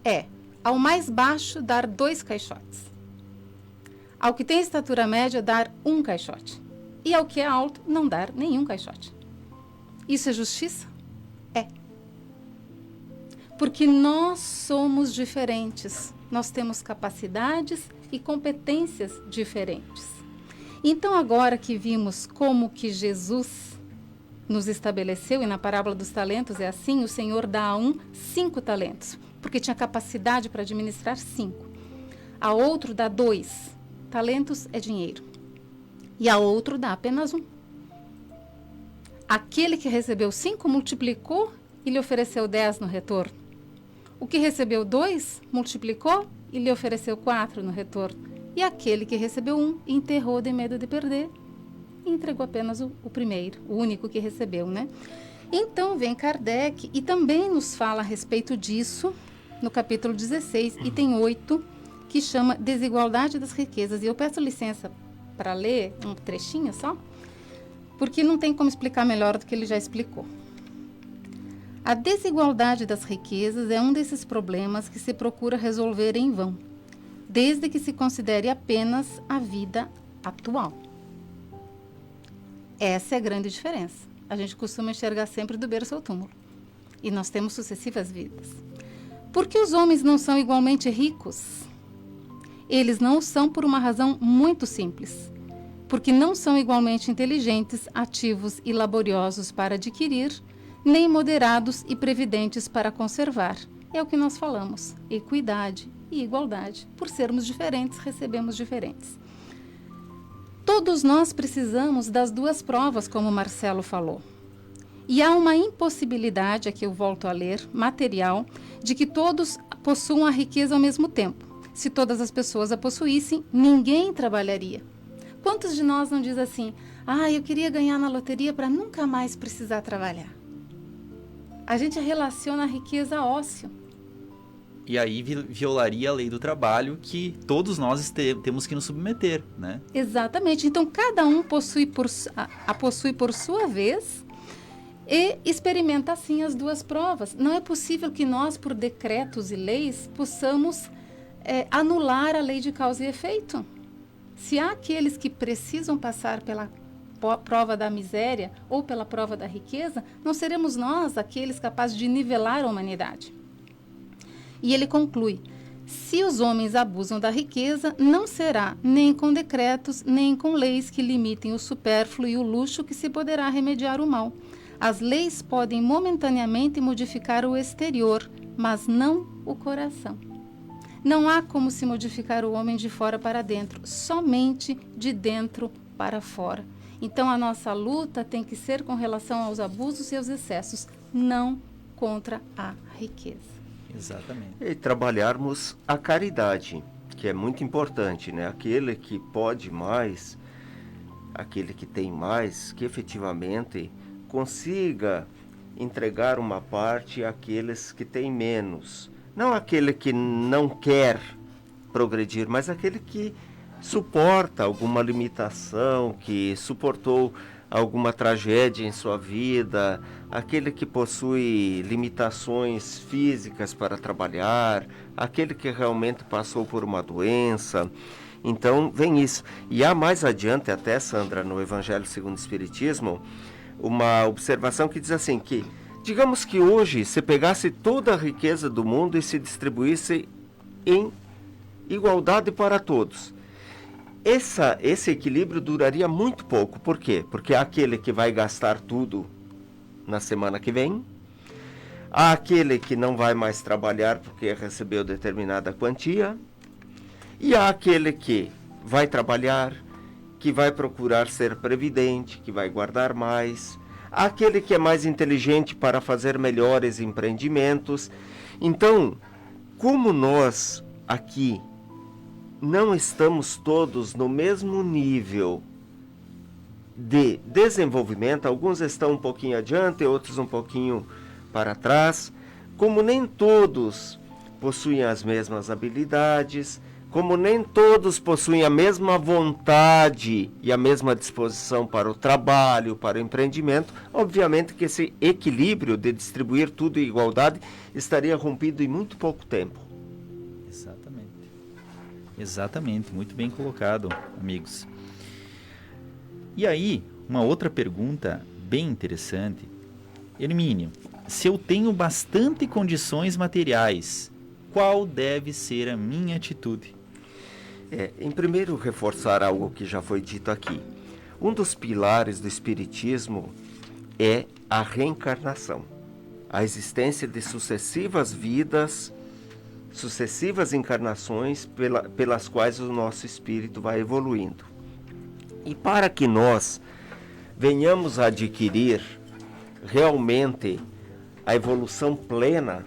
É, ao mais baixo, dar 2 caixotes. Ao que tem estatura média, dar 1 caixote. E ao que é alto, não dar nenhum caixote. Isso é justiça? É. Porque nós somos diferentes. Nós temos capacidades e competências diferentes. Então, agora que vimos como que Jesus nos estabeleceu, e na parábola dos talentos é assim, o Senhor dá a um 5 talentos, porque tinha capacidade para administrar 5. A outro dá 2. Talentos é dinheiro. E a outro dá apenas 1. Aquele que recebeu 5 multiplicou e lhe ofereceu 10 no retorno. O que recebeu 2 multiplicou e lhe ofereceu 4 no retorno. E aquele que recebeu 1 enterrou de medo de perder e entregou apenas o primeiro, o único que recebeu, né? Então vem Kardec e também nos fala a respeito disso no capítulo 16, item 8, que chama Desigualdade das Riquezas. E eu peço licença para ler um trechinho só, porque não tem como explicar melhor do que ele já explicou. A desigualdade das riquezas é um desses problemas que se procura resolver em vão, desde que se considere apenas a vida atual. Essa é a grande diferença. A gente costuma enxergar sempre do berço ao túmulo. E nós temos sucessivas vidas. Por que os homens não são igualmente ricos? Eles não são por uma razão muito simples. Porque não são igualmente inteligentes, ativos e laboriosos para adquirir, nem moderados e previdentes para conservar. É o que nós falamos, equidade e igualdade. Por sermos diferentes, recebemos diferentes. Todos nós precisamos das duas provas, como o Marcelo falou. E há uma impossibilidade, aqui eu volto a ler, material, de que todos possuam a riqueza ao mesmo tempo. Se todas as pessoas a possuíssem, ninguém trabalharia. Quantos de nós não diz assim, eu queria ganhar na loteria para nunca mais precisar trabalhar? A gente relaciona a riqueza a ócio. E aí violaria a lei do trabalho que todos nós temos que nos submeter, né? Exatamente. Então, cada um possui por sua vez e experimenta assim as duas provas. Não é possível que nós, por decretos e leis, possamos anular a lei de causa e efeito. Se há aqueles que precisam passar pela prova da miséria ou pela prova da riqueza, não seremos nós aqueles capazes de nivelar a humanidade. E ele conclui, se os homens abusam da riqueza, não será nem com decretos, nem com leis que limitem o supérfluo e o luxo que se poderá remediar o mal. As leis podem momentaneamente modificar o exterior, mas não o coração. Não há como se modificar o homem de fora para dentro, somente de dentro para fora. Então, a nossa luta tem que ser com relação aos abusos e aos excessos, não contra a riqueza. Exatamente. E trabalharmos a caridade, que é muito importante, né? Aquele que pode mais, aquele que tem mais, que efetivamente consiga entregar uma parte àqueles que têm menos. Não aquele que não quer progredir, mas aquele que suporta alguma limitação, que suportou alguma tragédia em sua vida, aquele que possui limitações físicas para trabalhar, aquele que realmente passou por uma doença. Então, vem isso. E há mais adiante até, Sandra, no Evangelho segundo o Espiritismo, uma observação que diz assim, que digamos que hoje se pegasse toda a riqueza do mundo e se distribuísse em igualdade para todos. Esse equilíbrio duraria muito pouco. Por quê? Porque há aquele que vai gastar tudo na semana que vem, há aquele que não vai mais trabalhar porque recebeu determinada quantia, e há aquele que vai trabalhar, que vai procurar ser previdente, que vai guardar mais, há aquele que é mais inteligente para fazer melhores empreendimentos. Então, como nós aqui não estamos todos no mesmo nível de desenvolvimento, alguns estão um pouquinho adiante, outros um pouquinho para trás, como nem todos possuem as mesmas habilidades, como nem todos possuem a mesma vontade e a mesma disposição para o trabalho, para o empreendimento, obviamente que esse equilíbrio de distribuir tudo em igualdade estaria rompido em muito pouco tempo. Exatamente, muito bem colocado, amigos. E aí, uma outra pergunta bem interessante. Hermínio, se eu tenho bastante condições materiais, qual deve ser a minha atitude? Em primeiro, reforçar algo que já foi dito aqui. Um dos pilares do Espiritismo é a reencarnação. A existência de sucessivas vidas, sucessivas encarnações pelas quais o nosso espírito vai evoluindo. E para que nós venhamos a adquirir realmente a evolução plena,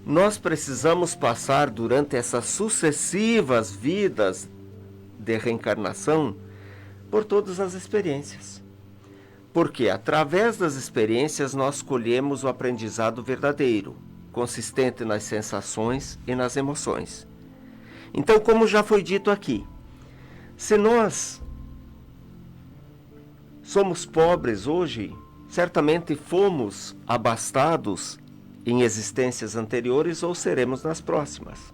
nós precisamos passar durante essas sucessivas vidas de reencarnação por todas as experiências. Porque através das experiências nós colhemos o aprendizado verdadeiro, consistente nas sensações e nas emoções. Então, como já foi dito aqui, se nós somos pobres hoje, certamente fomos abastados em existências anteriores ou seremos nas próximas.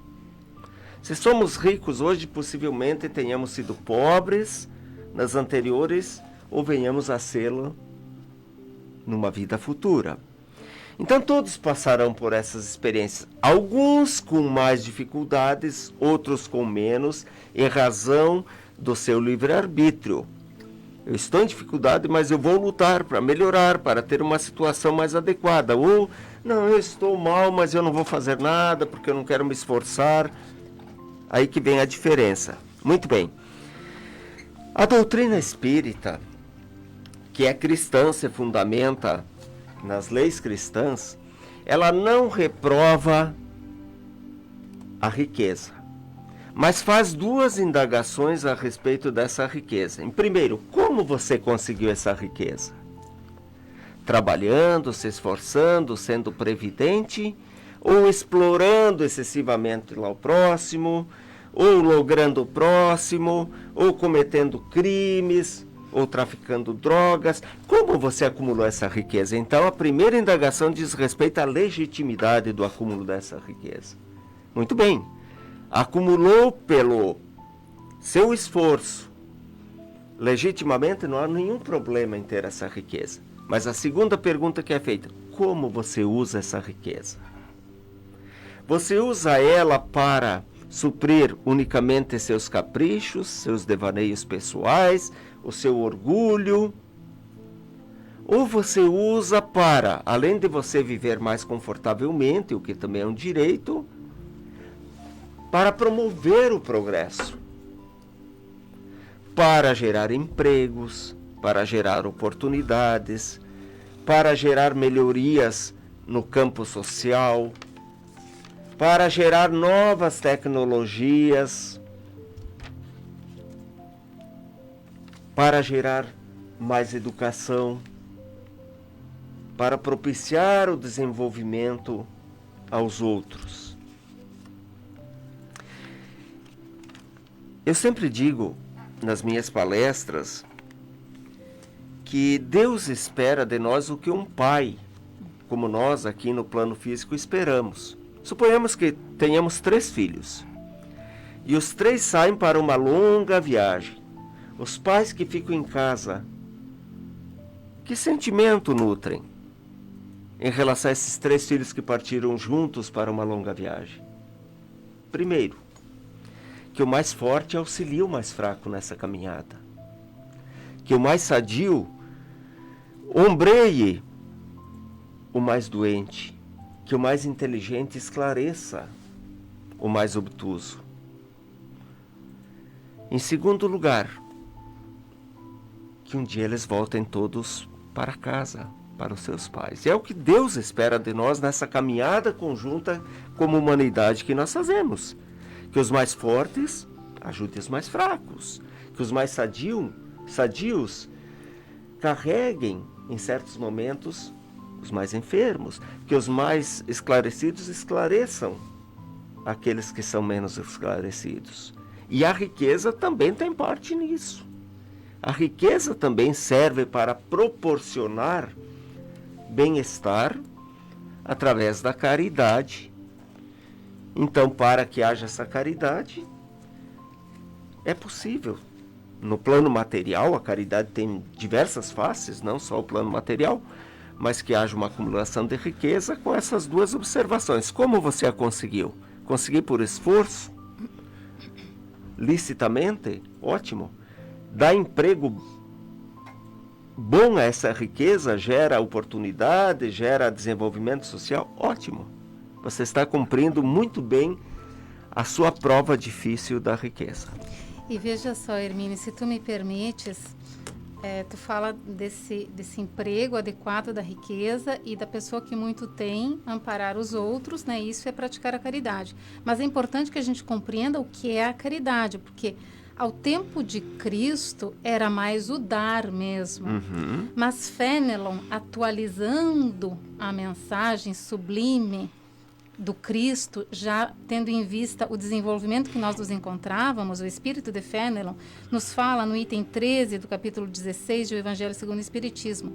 Se somos ricos hoje, possivelmente tenhamos sido pobres nas anteriores ou venhamos a sê-lo numa vida futura. Então todos passarão por essas experiências, alguns com mais dificuldades, outros com menos, em razão do seu livre-arbítrio. Eu estou em dificuldade, mas eu vou lutar para melhorar, para ter uma situação mais adequada. Ou, não, eu estou mal, mas eu não vou fazer nada porque eu não quero me esforçar. Aí que vem a diferença. Muito bem. A doutrina espírita, que é cristã, se fundamenta nas leis cristãs, ela não reprova a riqueza, mas faz duas indagações a respeito dessa riqueza. Em primeiro, como você conseguiu essa riqueza? Trabalhando, se esforçando, sendo previdente, ou explorando excessivamente lá o próximo, ou logrando o próximo, ou cometendo crimes, ou traficando drogas. Como você acumulou essa riqueza? Então, a primeira indagação diz respeito à legitimidade do acúmulo dessa riqueza. Muito bem. Acumulou pelo seu esforço. Legitimamente, não há nenhum problema em ter essa riqueza. Mas a segunda pergunta que é feita: como você usa essa riqueza? Você usa ela para suprir unicamente seus caprichos, seus devaneios pessoais, o seu orgulho? Ou você usa para, além de você viver mais confortavelmente, o que também é um direito, para promover o progresso, para gerar empregos, para gerar oportunidades, para gerar melhorias no campo social, para gerar novas tecnologias, para gerar mais educação, para propiciar o desenvolvimento aos outros. Eu sempre digo nas minhas palestras que Deus espera de nós o que um pai, como nós aqui no plano físico, esperamos. Suponhamos que tenhamos 3 filhos e os 3 saem para uma longa viagem. Os pais que ficam em casa, que sentimento nutrem em relação a esses 3 filhos que partiram juntos para uma longa viagem? Primeiro, que o mais forte auxilia o mais fraco nessa caminhada. Que o mais sadio ombreie o mais doente. Que o mais inteligente esclareça o mais obtuso. Em segundo lugar, que um dia eles voltem todos para casa, para os seus pais. E é o que Deus espera de nós nessa caminhada conjunta como humanidade que nós fazemos. Que os mais fortes ajudem os mais fracos. Que os mais sadios carreguem, em certos momentos, os mais enfermos. Que os mais esclarecidos esclareçam aqueles que são menos esclarecidos. E a riqueza também tem parte nisso. A riqueza também serve para proporcionar bem-estar através da caridade. Então, para que haja essa caridade, é possível. No plano material, a caridade tem diversas faces, não só o plano material, mas que haja uma acumulação de riqueza com essas duas observações. Como você a conseguiu? Consegui por esforço? Licitamente? Ótimo. Dá emprego bom a essa riqueza, gera oportunidade, gera desenvolvimento social? Ótimo. Você está cumprindo muito bem a sua prova difícil da riqueza. E veja só, Hermínio, se tu me permites, tu fala desse emprego adequado da riqueza e da pessoa que muito tem, amparar os outros, né? Isso é praticar a caridade. Mas é importante que a gente compreenda o que é a caridade, porque ao tempo de Cristo era mais o dar mesmo. Uhum. Mas Fenelon, atualizando a mensagem sublime do Cristo, já tendo em vista o desenvolvimento que nós nos encontrávamos, o espírito de Fenelon nos fala no item 13 do capítulo 16 do Evangelho segundo o Espiritismo: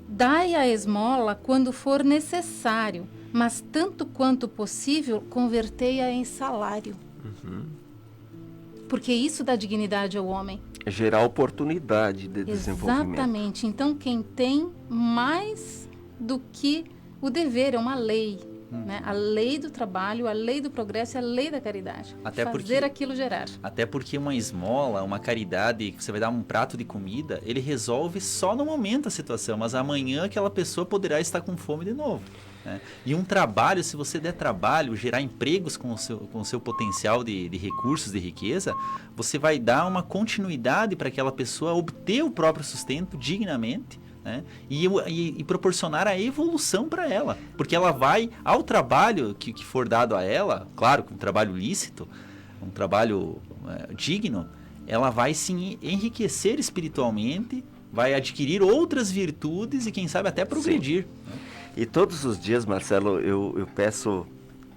dai a esmola quando for necessário, mas tanto quanto possível, convertei-a em salário. Uhum. Porque isso dá dignidade ao homem. Gerar oportunidade de desenvolvimento. Exatamente. Então, quem tem mais do que O dever é uma lei, né? A lei do trabalho, a lei do progresso e a lei da caridade. Até fazer porque- aquilo gerar. Até porque uma esmola, uma caridade, que você vai dar um prato de comida, ele resolve só no momento a situação, mas amanhã aquela pessoa poderá estar com fome de novo, né? E um trabalho, se você der trabalho, gerar empregos com o seu potencial de recursos, de riqueza, você vai dar uma continuidade para aquela pessoa obter o próprio sustento dignamente, né? E proporcionar a evolução para ela, porque ela vai, ao trabalho que for dado a ela, claro, com um trabalho lícito, um trabalho digno, ela vai se enriquecer espiritualmente, vai adquirir outras virtudes e quem sabe até progredir. Né? E todos os dias, Marcelo, eu peço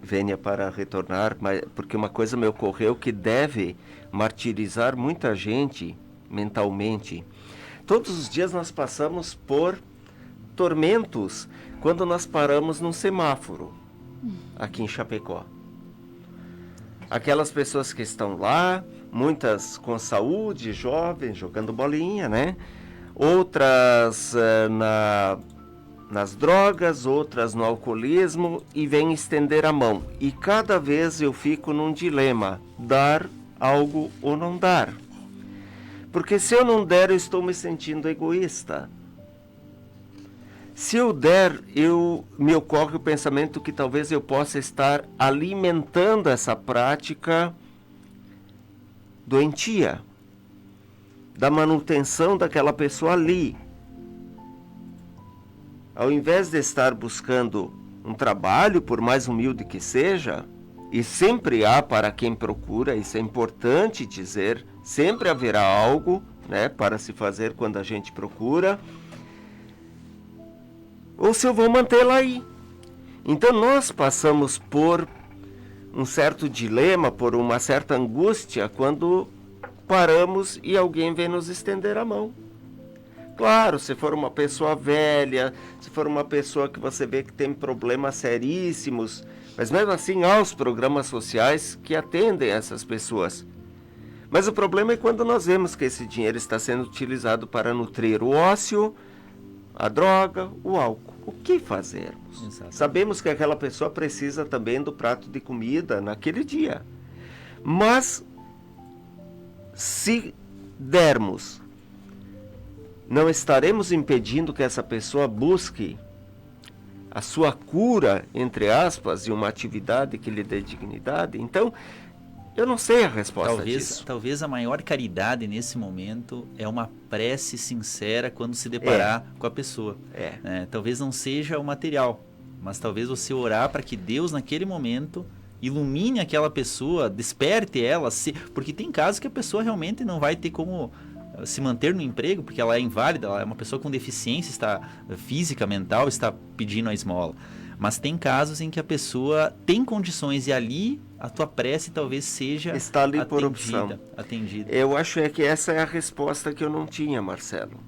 Vênia para retornar, porque uma coisa me ocorreu que deve martirizar muita gente mentalmente. Todos os dias nós passamos por tormentos quando nós paramos num semáforo aqui em Chapecó. Aquelas pessoas que estão lá, muitas com saúde, jovens, jogando bolinha, né? Outras nas drogas, outras no alcoolismo, e vêm estender a mão. E cada vez eu fico num dilema, dar algo ou não dar. Porque se eu não der, eu estou me sentindo egoísta. Se eu der, me ocorre o pensamento que talvez eu possa estar alimentando essa prática doentia, da manutenção daquela pessoa ali. Ao invés de estar buscando um trabalho, por mais humilde que seja, e sempre há para quem procura, isso é importante dizer, sempre haverá algo, né, para se fazer quando a gente procura, ou se eu vou mantê-la aí. Então nós passamos por um certo dilema, por uma certa angústia, quando paramos e alguém vem nos estender a mão. Claro, se for uma pessoa velha, se for uma pessoa que você vê que tem problemas seríssimos, mas mesmo assim há os programas sociais que atendem essas pessoas. Mas o problema é quando nós vemos que esse dinheiro está sendo utilizado para nutrir o ócio, a droga, o álcool. O que fazermos? Exato. Sabemos que aquela pessoa precisa também do prato de comida naquele dia. Mas, se dermos, não estaremos impedindo que essa pessoa busque a sua cura, entre aspas, e uma atividade que lhe dê dignidade? Então, eu não sei a resposta disso. Talvez a maior caridade nesse momento é uma prece sincera quando se deparar com a pessoa. Talvez não seja o material, mas talvez você orar para que Deus, naquele momento, ilumine aquela pessoa, desperte ela, porque tem casos que a pessoa realmente não vai ter como se manter no emprego, porque ela é inválida, ela é uma pessoa com deficiência física, mental, está pedindo a esmola. Mas tem casos em que a pessoa tem condições e ali a tua prece talvez seja está ali por opção. Atendida. Eu acho que essa é a resposta que eu não tinha, Marcelo.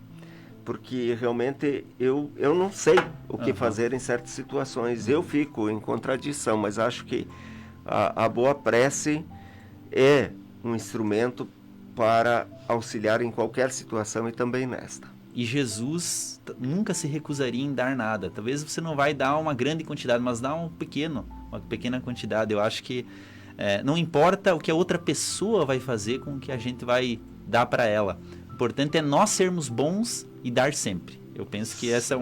Porque realmente eu não sei o que fazer em certas situações. Eu fico em contradição, mas acho que a boa prece é um instrumento para auxiliar em qualquer situação e também nesta. E Jesus nunca se recusaria em dar nada. Talvez você não vai dar uma grande quantidade, mas dá uma pequena quantidade. Eu acho que não importa o que a outra pessoa vai fazer com o que a gente vai dar para ela. O importante é nós sermos bons e dar sempre. Eu penso que essa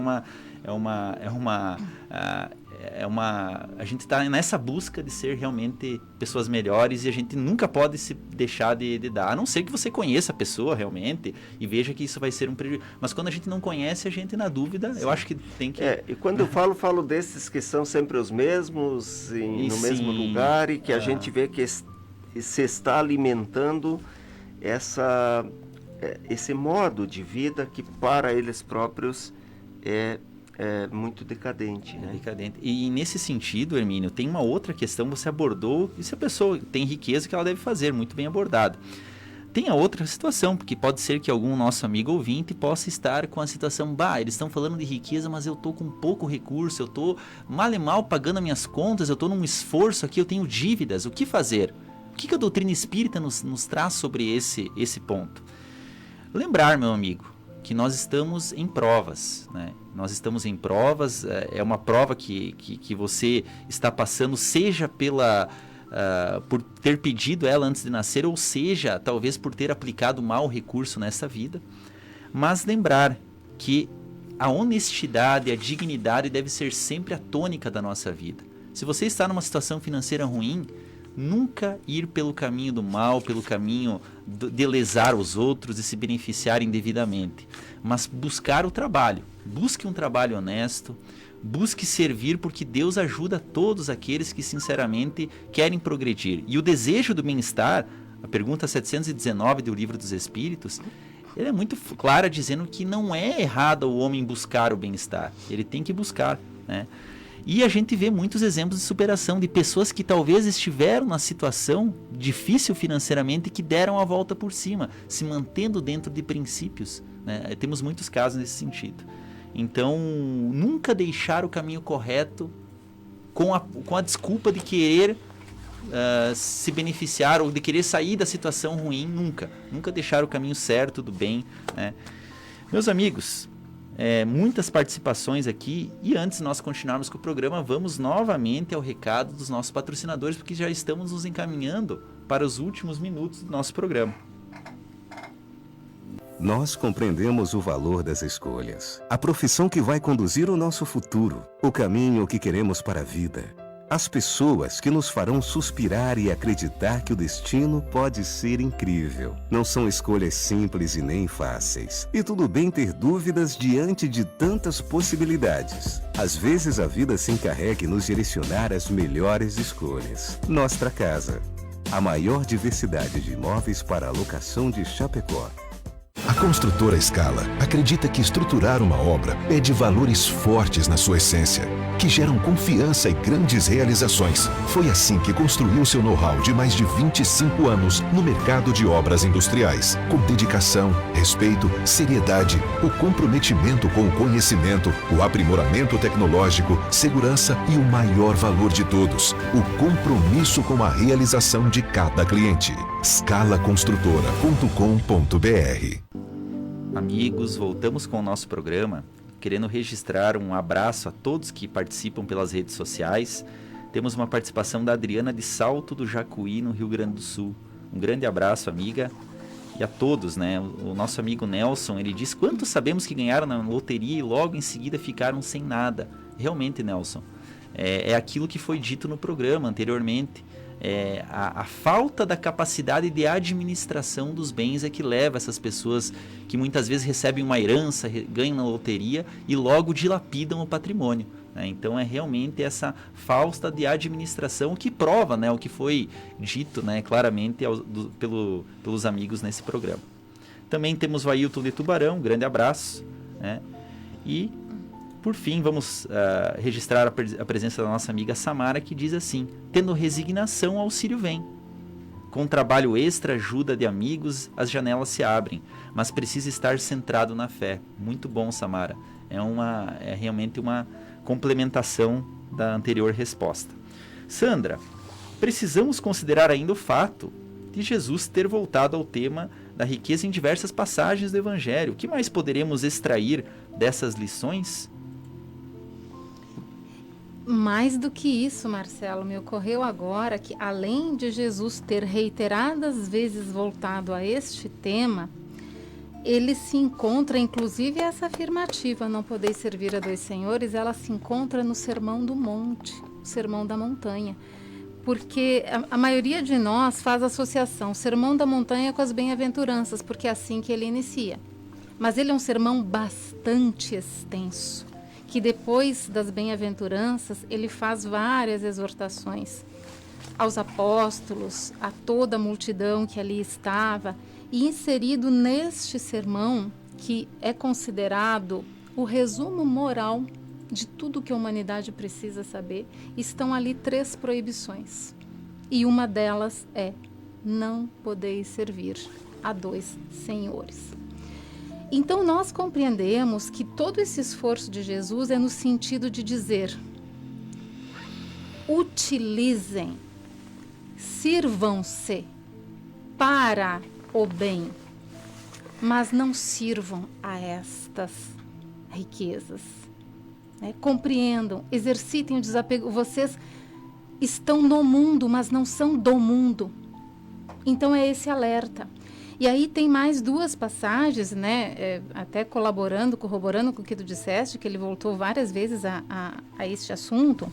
a gente está nessa busca de ser realmente pessoas melhores e a gente nunca pode se deixar de dar, a não ser que você conheça a pessoa realmente e veja que isso vai ser um prejuízo. Mas quando a gente não conhece, a gente na dúvida, eu acho que tem que... E quando eu falo desses que são sempre os mesmos, no mesmo lugar, e que a gente vê que se está alimentando esse modo de vida que para eles próprios é muito decadente, né? Decadente. E nesse sentido, Hermínio, tem uma outra questão, você abordou, e se a pessoa tem riqueza, que ela deve fazer, muito bem abordado. Tem a outra situação, porque pode ser que algum nosso amigo ouvinte possa estar com a situação, eles estão falando de riqueza, mas eu estou com pouco recurso, eu estou mal e mal pagando as minhas contas, eu estou num esforço aqui, eu tenho dívidas, o que fazer? O que a doutrina espírita nos traz sobre esse ponto? Lembrar, meu amigo, que nós estamos em provas, né? Nós estamos em provas, é uma prova que você está passando, seja por ter pedido ela antes de nascer, ou seja, talvez por ter aplicado mal recurso nessa vida. Mas lembrar que a honestidade, a dignidade deve ser sempre a tônica da nossa vida. Se você está numa situação financeira ruim, nunca ir pelo caminho do mal, pelo caminho de lesar os outros e se beneficiar indevidamente, mas buscar o trabalho. Busque um trabalho honesto, busque servir, porque Deus ajuda todos aqueles que sinceramente querem progredir. E o desejo do bem-estar, a pergunta 719 do Livro dos Espíritos, ele é muito clara, dizendo que não é errado o homem buscar o bem-estar, ele tem que buscar, né? E a gente vê muitos exemplos de superação de pessoas que talvez estiveram na situação difícil financeiramente e que deram a volta por cima, se mantendo dentro de princípios, né? Temos muitos casos nesse sentido. Então, nunca deixar o caminho correto com a desculpa de querer se beneficiar ou de querer sair da situação ruim, nunca deixar o caminho certo do bem, né? Meus amigos, muitas participações aqui, e antes de nós continuarmos com o programa, vamos novamente ao recado dos nossos patrocinadores, porque já estamos nos encaminhando para os últimos minutos do nosso programa. Nós compreendemos o valor das escolhas, a profissão que vai conduzir o nosso futuro, o caminho que queremos para a vida, as pessoas que nos farão suspirar e acreditar que o destino pode ser incrível. Não são escolhas simples e nem fáceis. E tudo bem ter dúvidas diante de tantas possibilidades. Às vezes a vida se encarrega em nos direcionar às melhores escolhas. Nostra Casa, a maior diversidade de imóveis para alocação de Chapecó. A construtora Scala acredita que estruturar uma obra pede valores fortes na sua essência, que geram confiança e grandes realizações. Foi assim que construiu seu know-how de mais de 25 anos no mercado de obras industriais. Com dedicação, respeito, seriedade, o comprometimento com o conhecimento, o aprimoramento tecnológico, segurança e o maior valor de todos, o compromisso com a realização de cada cliente. scalaconstrutora.com.br. Amigos, voltamos com o nosso programa, querendo registrar um abraço a todos que participam pelas redes sociais. Temos uma participação da Adriana de Salto do Jacuí, no Rio Grande do Sul. Um grande abraço, amiga, e a todos, né? O nosso amigo Nelson, ele diz: quantos sabemos que ganharam na loteria e logo em seguida ficaram sem nada? Realmente, Nelson, é aquilo que foi dito no programa anteriormente. A falta da capacidade de administração dos bens é que leva essas pessoas que muitas vezes recebem uma herança, ganham na loteria e logo dilapidam o patrimônio, né? Então é realmente essa falta de administração que prova, né, o que foi dito, né, claramente pelos amigos nesse programa. Também temos o Ailton de Tubarão, um grande abraço, né? E por fim, vamos registrar a presença da nossa amiga Samara, que diz assim: tendo resignação, auxílio vem. Com trabalho extra, ajuda de amigos, as janelas se abrem, mas precisa estar centrado na fé. Muito bom, Samara. É realmente uma complementação da anterior resposta. Sandra, precisamos considerar ainda o fato de Jesus ter voltado ao tema da riqueza em diversas passagens do Evangelho. O que mais poderemos extrair dessas lições? Mais do que isso, Marcelo, me ocorreu agora que, além de Jesus ter reiteradas vezes voltado a este tema, ele se encontra, inclusive essa afirmativa, não podeis servir a dois senhores, ela se encontra no Sermão do Monte, o Sermão da Montanha. Porque a maioria de nós faz associação, o Sermão da Montanha com as bem-aventuranças, porque é assim que ele inicia. Mas ele é um sermão bastante extenso, que depois das bem-aventuranças, ele faz várias exortações aos apóstolos, a toda a multidão que ali estava, e inserido neste sermão, que é considerado o resumo moral de tudo que a humanidade precisa saber, estão ali 3 proibições. E uma delas é: não podeis servir a 2 senhores. Então, nós compreendemos que todo esse esforço de Jesus é no sentido de dizer: utilizem, sirvam-se para o bem, mas não sirvam a estas riquezas. Né? Compreendam, exercitem o desapego. Vocês estão no mundo, mas não são do mundo. Então é esse alerta. E aí tem mais 2 passagens, né, até corroborando com o que tu disseste, que ele voltou várias vezes a este assunto,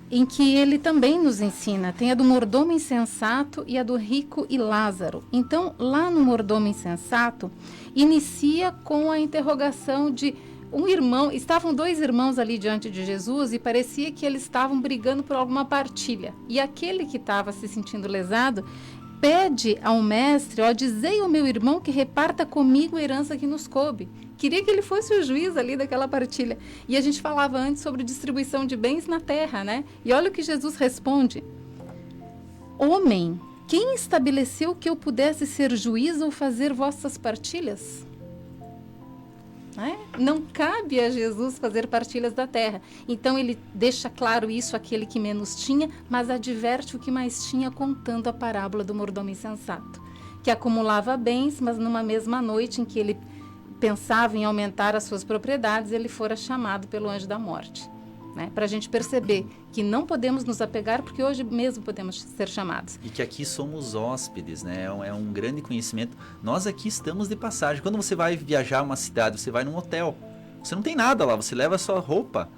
em que ele também nos ensina. Tem a do mordomo insensato e a do rico e Lázaro. Então, lá no mordomo insensato, inicia com a interrogação de um irmão. Estavam 2 irmãos ali diante de Jesus e parecia que eles estavam brigando por alguma partilha. E aquele que estava se sentindo lesado pede ao mestre, dizei ao meu irmão que reparta comigo a herança que nos coube. Queria que ele fosse o juiz ali daquela partilha. E a gente falava antes sobre distribuição de bens na terra, né? E olha o que Jesus responde. Homem, quem estabeleceu que eu pudesse ser juiz ou fazer vossas partilhas? Não cabe a Jesus fazer partilhas da terra. Então ele deixa claro isso àquele que menos tinha, mas adverte o que mais tinha, contando a parábola do mordomo insensato, que acumulava bens, mas numa mesma noite em que ele pensava em aumentar as suas propriedades, ele fora chamado pelo anjo da morte. Né? Para a gente perceber que não podemos nos apegar, porque hoje mesmo podemos ser chamados. E que aqui somos hóspedes, né? É um grande conhecimento. Nós aqui estamos de passagem. Quando você vai viajar a uma cidade, você vai num hotel, você não tem nada lá, você leva a sua roupa.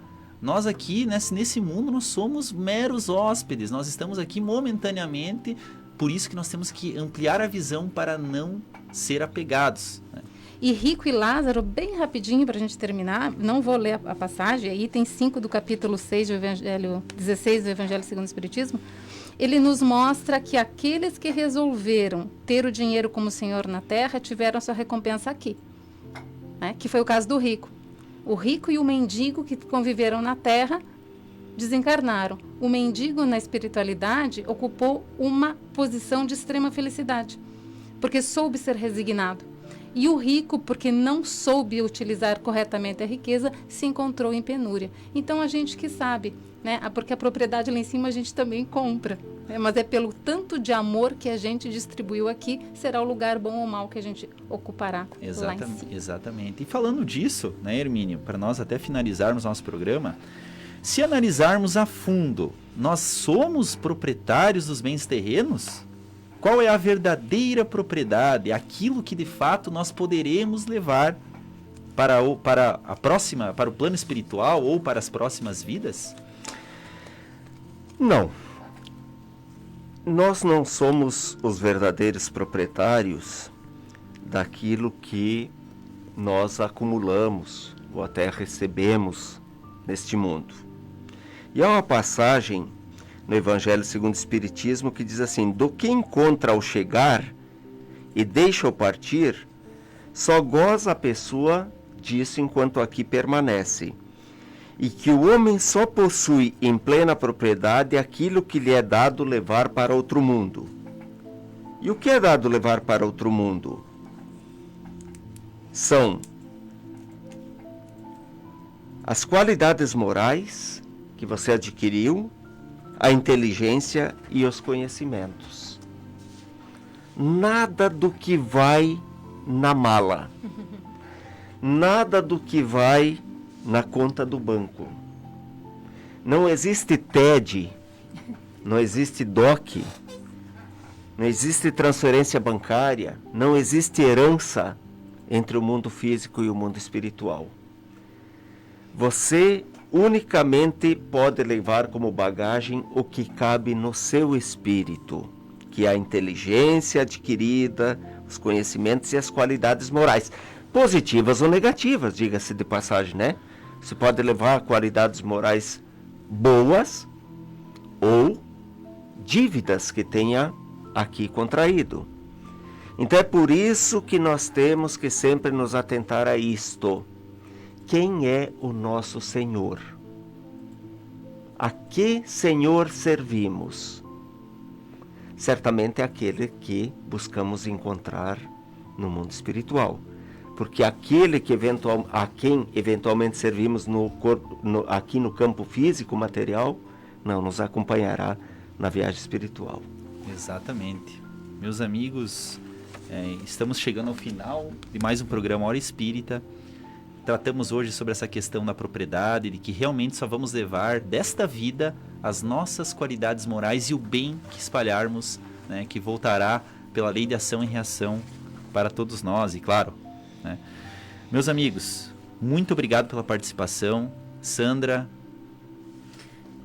Nós aqui, nesse mundo, nós somos meros hóspedes. Nós estamos aqui momentaneamente, por isso que nós temos que ampliar a visão para não ser apegados, né? E rico e Lázaro, bem rapidinho para a gente terminar, não vou ler a passagem, aí tem 5 do capítulo 6 do Evangelho, 16 do Evangelho segundo o Espiritismo, ele nos mostra que aqueles que resolveram ter o dinheiro como Senhor na terra tiveram sua recompensa aqui, né? Que foi o caso do rico. O rico e o mendigo que conviveram na terra desencarnaram. O mendigo na espiritualidade ocupou uma posição de extrema felicidade, porque soube ser resignado. E o rico, porque não soube utilizar corretamente a riqueza, se encontrou em penúria. Então, a gente que sabe, né? Porque a propriedade lá em cima a gente também compra. Né? Mas é pelo tanto de amor que a gente distribuiu aqui, será o lugar bom ou mau que a gente ocupará lá em cima. Exatamente. E falando disso, né, Hermínio, para nós até finalizarmos nosso programa, se analisarmos a fundo, nós somos proprietários dos bens terrenos? Qual é a verdadeira propriedade, aquilo que de fato nós poderemos levar para o plano espiritual ou para as próximas vidas? Não. Nós não somos os verdadeiros proprietários daquilo que nós acumulamos ou até recebemos neste mundo. E há uma passagem no Evangelho segundo o Espiritismo que diz assim: do que encontra ao chegar e deixa ao partir, só goza a pessoa disso enquanto aqui permanece, e que o homem só possui em plena propriedade aquilo que lhe é dado levar para outro mundo. E o que é dado levar para outro mundo? São as qualidades morais que você adquiriu, a inteligência e os conhecimentos. Nada do que vai na mala. Nada do que vai na conta do banco. Não existe TED, não existe DOC, não existe transferência bancária, não existe herança entre o mundo físico e o mundo espiritual. Você unicamente pode levar como bagagem o que cabe no seu espírito, que é a inteligência adquirida, os conhecimentos e as qualidades morais, positivas ou negativas, diga-se de passagem, né? Você pode levar qualidades morais boas ou dívidas que tenha aqui contraído. Então é por isso que nós temos que sempre nos atentar a isto. Quem é o nosso Senhor? A que Senhor servimos? Certamente é aquele que buscamos encontrar no mundo espiritual. Porque aquele que a quem eventualmente servimos aqui no campo físico, material, não nos acompanhará na viagem espiritual. Exatamente. Meus amigos, estamos chegando ao final de mais um programa Hora Espírita. tratamos hoje sobre essa questão da propriedade, de que realmente só vamos levar desta vida as nossas qualidades morais e o bem que espalharmos, né, que voltará pela lei de ação e reação para todos nós, e claro, né. Meus amigos, muito obrigado pela participação. Sandra.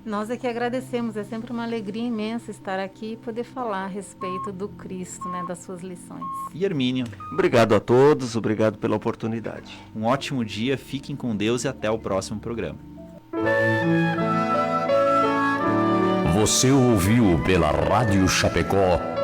Nós é que agradecemos, é sempre uma alegria imensa estar aqui e poder falar a respeito do Cristo, né, das suas lições. E Hermínio. Obrigado a todos, obrigado pela oportunidade. Um ótimo dia, fiquem com Deus e até o próximo programa. Você ouviu pela Rádio Chapecó